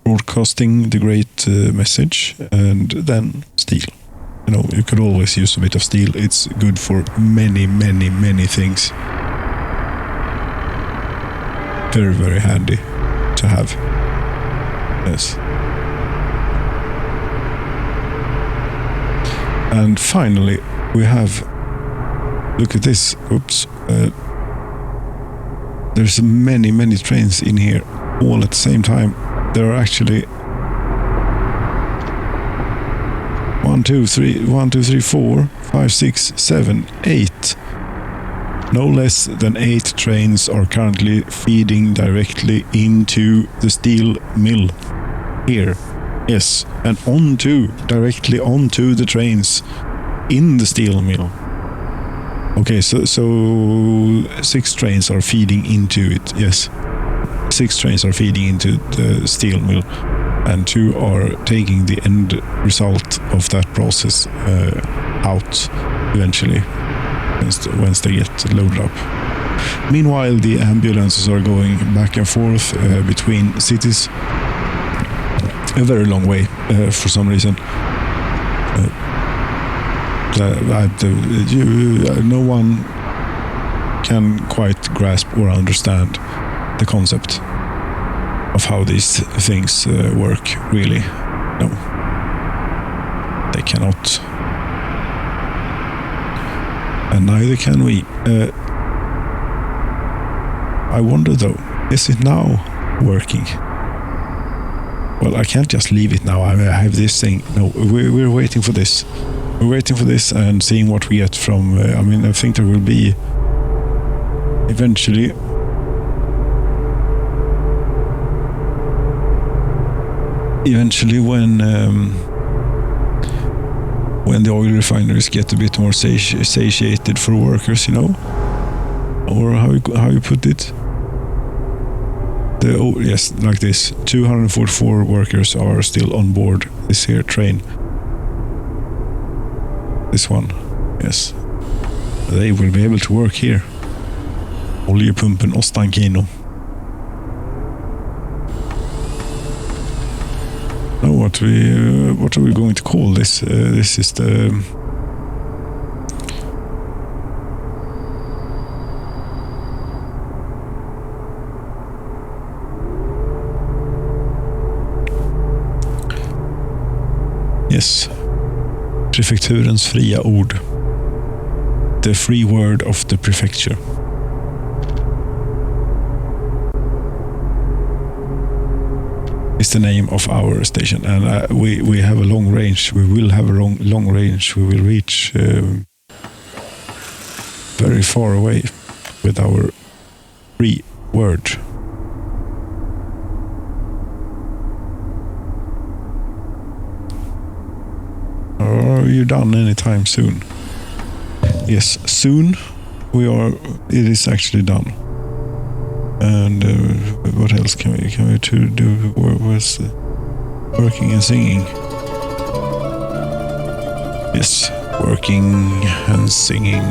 broadcasting the great message, and then steel. You know, you could always use a bit of steel. It's good for many, many, many things. Very, very handy to have. Yes. And finally, we have... Look at this. Oops. There's many, many trains in here, all at the same time. There are actually... 1, 2, 3, 4, 5, 6, 7, 8. No less than 8 trains are currently feeding directly into the steel mill here. Yes, and directly onto the trains in the steel mill. Okay, so 6 trains are feeding into it. Yes, 6 trains are feeding into the steel mill, and 2 are taking the end result of that process out eventually once they get loaded up. Meanwhile, the ambulances are going back and forth between cities a very long way for some reason. No one can quite grasp or understand the concept of how these things work, really. No. They cannot. And neither can we. I wonder though, is it now working? Well, I can't just leave it now. I have this thing. No, we're waiting for this. We're waiting for this and seeing what we get from... I mean, I think there will be eventually... when the oil refineries get a bit more satiated for workers, you know, or how you put it. Yes, like this. 244 workers are still on board this here train. This one, yes. They will be able to work here. Oljepumpen Ostankino. Know what what are we going to call this? This is the yes, Prefekturens fria ord. The free word of the prefecture. Is the name of our station, and we have a long range. We will have a long range. We will reach very far away with our free word. Are you done anytime soon? Yes, soon we are. It is actually done. And what else can we do? Was working and singing? Yes, working and singing.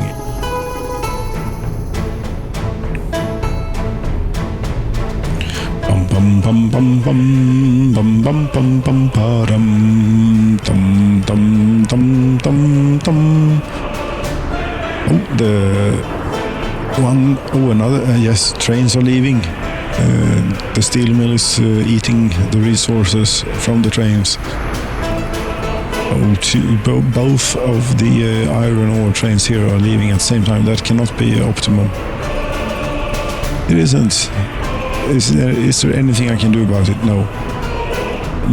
Bum bum bum bum bum bum bum bum bum ba dum dum dum dum dum dum. Another. Yes, trains are leaving. The steel mill is eating the resources from the trains. Both of the iron ore trains here are leaving at the same time. That cannot be optimum. It isn't. Is there anything I can do about it? No.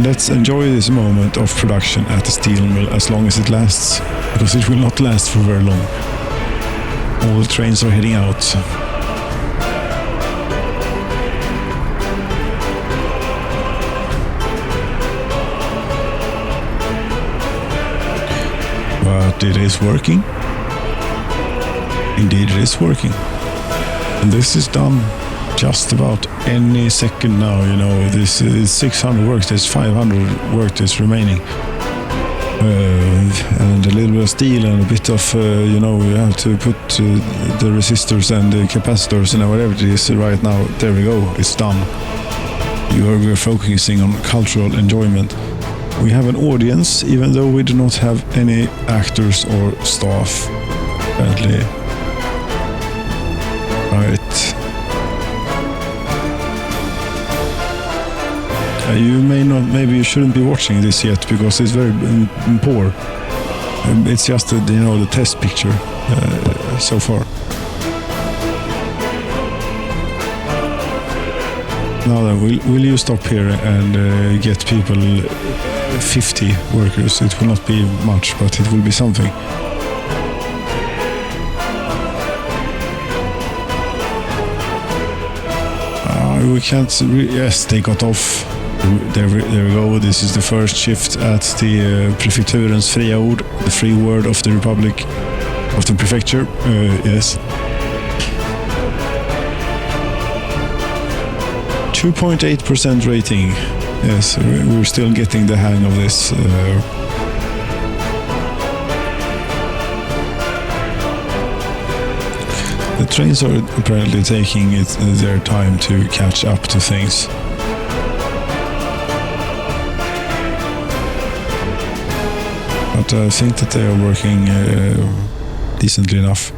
Let's enjoy this moment of production at the steel mill as long as it lasts, because it will not last for very long. All the trains are heading out. But it is working. Indeed, it is working. And this is done just about any second now. You know, this is 600 workdays, 500 workdays remaining. And a little bit of steel and a bit of, you have to put the resistors and the capacitors and whatever it is right now. There we go, it's done. We're focusing on cultural enjoyment. We have an audience, even though we do not have any actors or staff, apparently. Right. Maybe you shouldn't be watching this yet because it's very poor. It's just the test picture so far. Now then, will you stop here and get people 50 workers? It will not be much, but it will be something. We can't. Yes, they got off. There we go. This is the first shift at the Prefekturens fria ord, the free word of the Republic of the Prefecture. Yes. 2.8% rating. Yes, we're still getting the hang of this. The trains are apparently taking their time to catch up to things. But I think that they are working decently enough.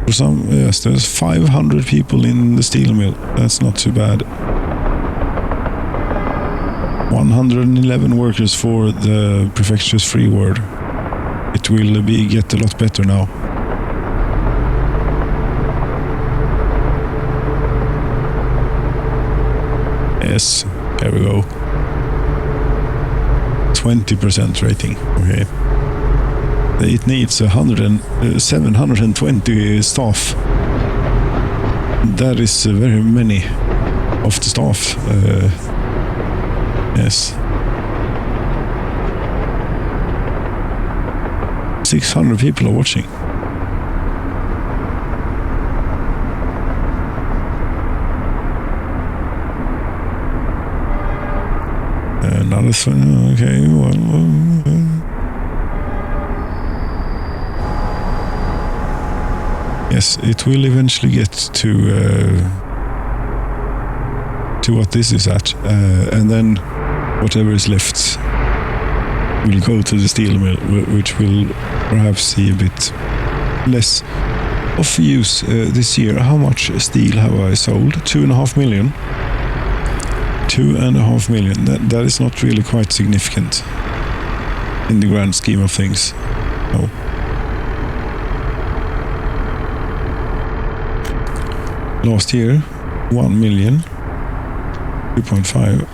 For some, yes, there's 500 people in the steel mill. That's not too bad. 111 workers for the prefecture's free word. It will get a lot better now. Yes, here we go. 20% rating. Okay. It needs 720 staff. That is very many of the staff. Yes. 600 people are watching. Another thing, okay, well, yes, it will eventually get to what this is at, and then whatever is left will go to the steel mill, which will perhaps see a bit less of use this year. How much steel have I sold? 2.5 million. 2.5 million. That is not really quite significant in the grand scheme of things. No. Last year, 1 million. 2.5.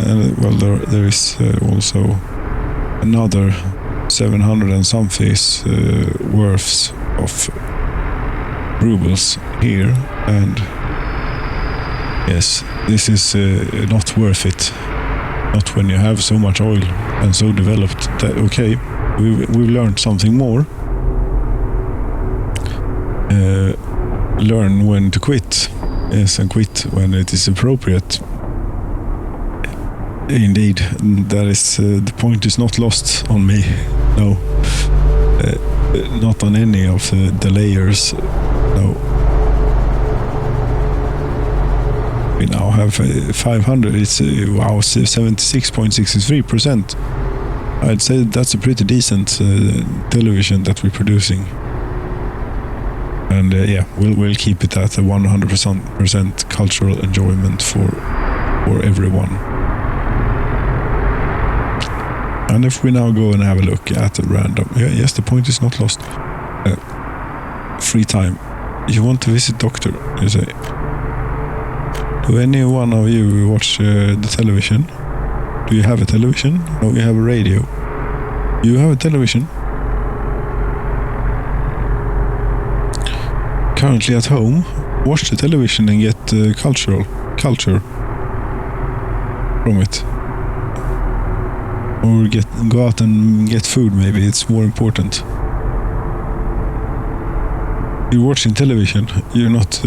And well, there is also another 700 and something worths of rubles here, and yes, this is not worth it. Not when you have so much oil and so developed. That okay, we learned something more. Learn when to quit. Yes, and quit when it is appropriate. Indeed, that is the point is not lost on me. No, not on any of the layers. No. We now have 500. It's wow, 76.63%. I'd say that's a pretty decent television that we're producing. And yeah, we'll keep it at a 100% cultural enjoyment for everyone. And if we now go and have a look at a random... yes, the point is not lost. Free time. You want to visit doctor, you say. Do any one of you watch the television? Do you have a television? No, you have a radio. You have a television? Currently at home, watch the television and get culture from it. Or go out and get food, maybe. It's more important. You're watching television. You're not...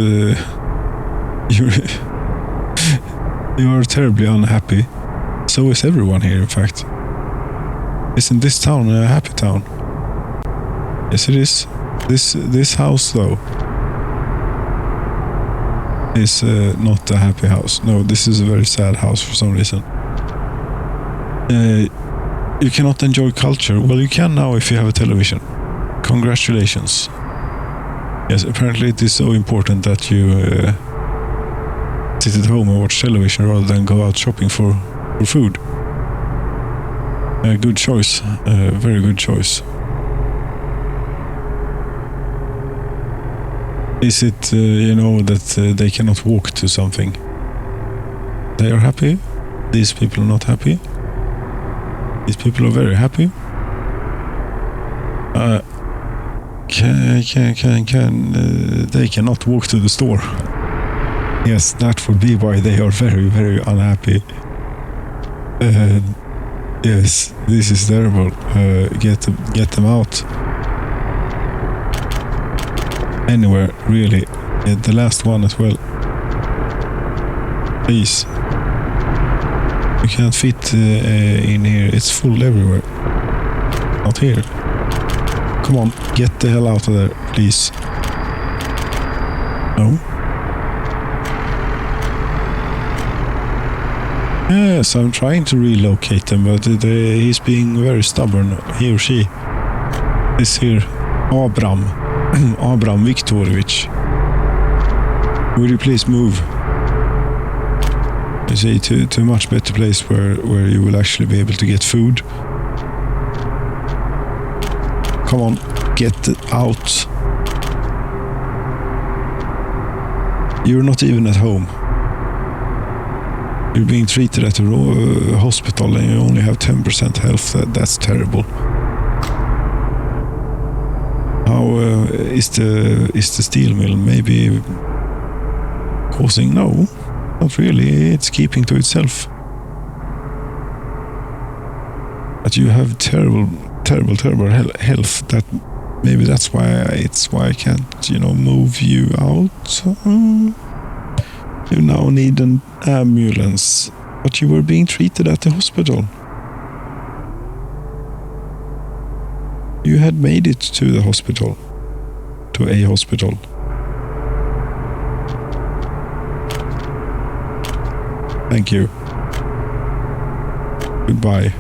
you are terribly unhappy. So is everyone here, in fact. Isn't this town a happy town? Yes, it is. This house, though, is not a happy house. No, this is a very sad house for some reason. You cannot enjoy culture. Well, you can now if you have a television. Congratulations. Yes, apparently it is so important that you sit at home and watch television rather than go out shopping for food. Good choice. Very good choice. Is it, that they cannot walk to something? They are happy? These people are not happy? These people are very happy? They cannot walk to the store. Yes, that would be why they are very, very unhappy. Yes, this is terrible. Get them out. Anywhere, really. The last one as well. Please. You can't fit in here. It's full everywhere. Not here. Come on, get the hell out of there, please. No? Yes, I'm trying to relocate them, but he's being very stubborn. He or she. This here, Abram Viktorovich. Would you please move? You see, to a much better place where you will actually be able to get food. Come on, get out. You're not even at home. You're being treated at a hospital and you only have 10% health. That's terrible. How is the steel mill maybe causing? No, not really. It's keeping to itself. But you have terrible health. That maybe that's why I can't move you out. You now need an ambulance, but you were being treated at the hospital. You had made it to the hospital, to a hospital. Thank you. Goodbye.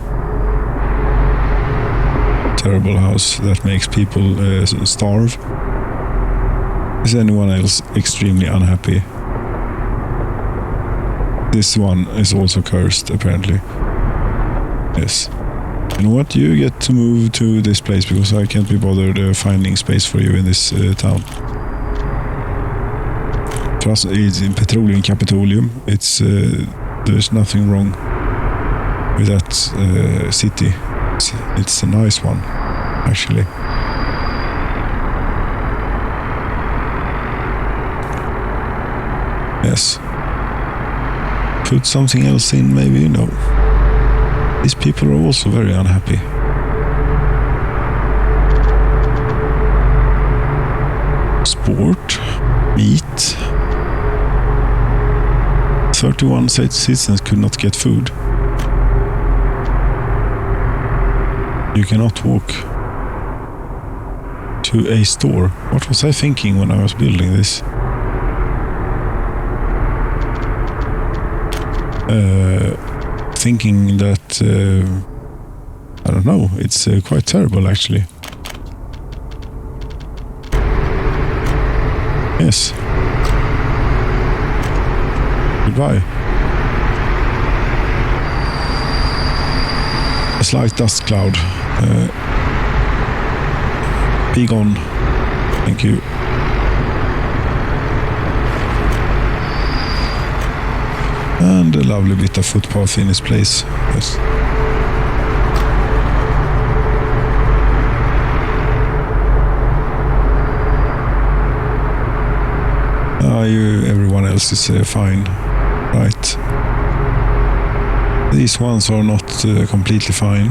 Terrible house that makes people starve. Is anyone else extremely unhappy? This one is also cursed, apparently. Yes. You know what? You get to move to this place because I can't be bothered finding space for you in this town. Plus, it's in Petroleum. It's there's nothing wrong with that city. It's a nice one, actually. Yes. Put something else in, maybe? No. These people are also very unhappy. Sport. Meat. 31 citizens could not get food. You cannot walk to a store. What was I thinking when I was building this? Thinking that I don't know, it's quite terrible actually. Yes. Goodbye. A slight dust cloud. Be gone. Thank you. And a lovely bit of footpath in this place. Yes. Everyone else is fine. Right. These ones are not completely fine.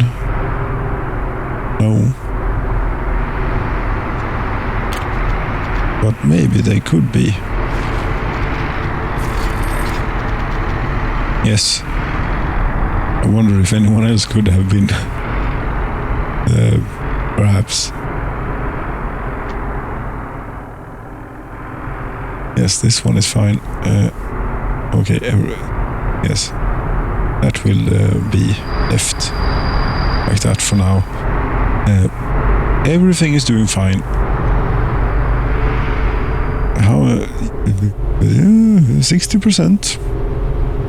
No. But maybe they could be. Yes. I wonder if anyone else could have been. Perhaps. Yes, this one is fine. Okay, yes. That will be left like that for now. Everything is doing fine. How? 60%?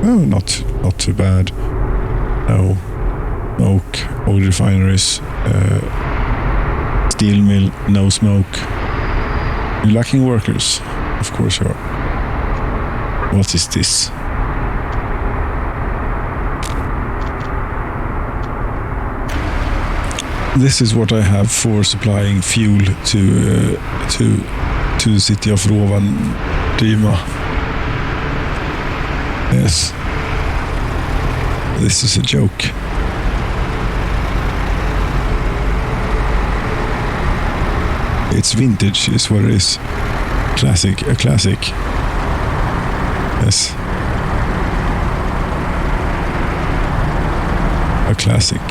Oh, not too bad. No. Smoke, oil refineries, steel mill, no smoke. You're lacking workers. Of course you are. What is this? This is what I have for supplying fuel to the city of Rovaniemi. Yes. This is a joke. It's vintage, is what it is. A classic. Yes. A classic.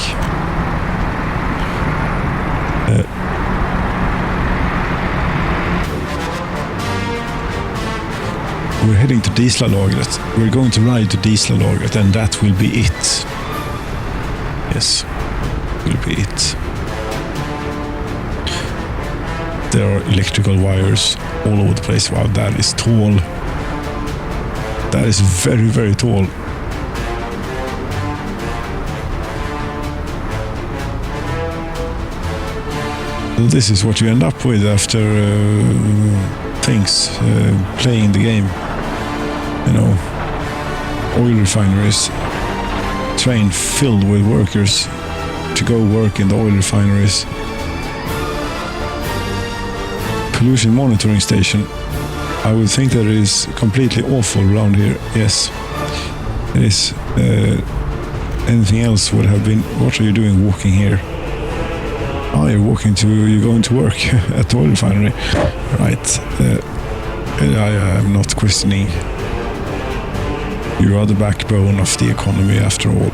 We're heading to Diesellagret. We're going to ride to Diesellagret, and that will be it. Yes, will be it. There are electrical wires all over the place. Wow, that is tall. That is very, very tall. So this is what you end up with after things playing the game. You know, oil refineries, train filled with workers to go work in the oil refineries. Pollution monitoring station. I would think that it is completely awful around here. Yes, it is. Anything else would have been. What are you doing walking here? Oh, you're going to work at the oil refinery, right? I am not questioning. You are the backbone of the economy, after all.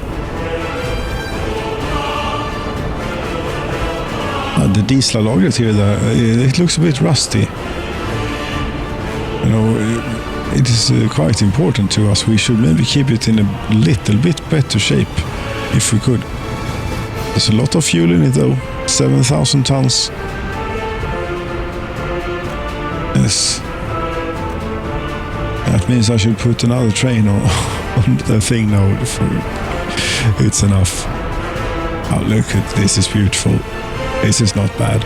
The Diesellagret here, it looks a bit rusty. You know, it is quite important to us. We should maybe keep it in a little bit better shape. if we could. There's a lot of fuel in it though, 7,000 tons. Yes. That means I should put another train on the thing now. It's enough. Oh, look at this, is beautiful. This is not bad.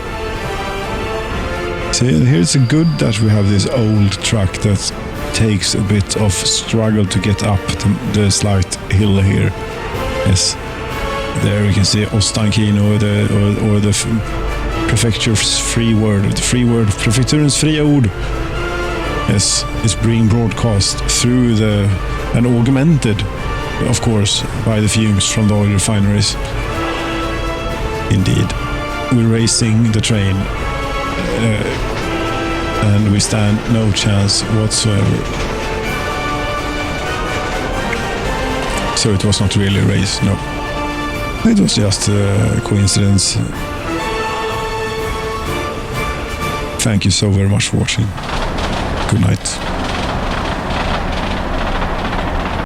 See, here's a good that we have this old truck that takes a bit of struggle to get up the slight hill here. Yes. There we can see Ostankino or the Prefecture's free word. The free word, Prefekturens fria ord. Yes, is being broadcast through and augmented, of course, by the fumes from the oil refineries. Indeed, we're racing the train, and we stand no chance whatsoever. So it was not really a race, no. It was just a coincidence. Thank you so very much for watching. Good night.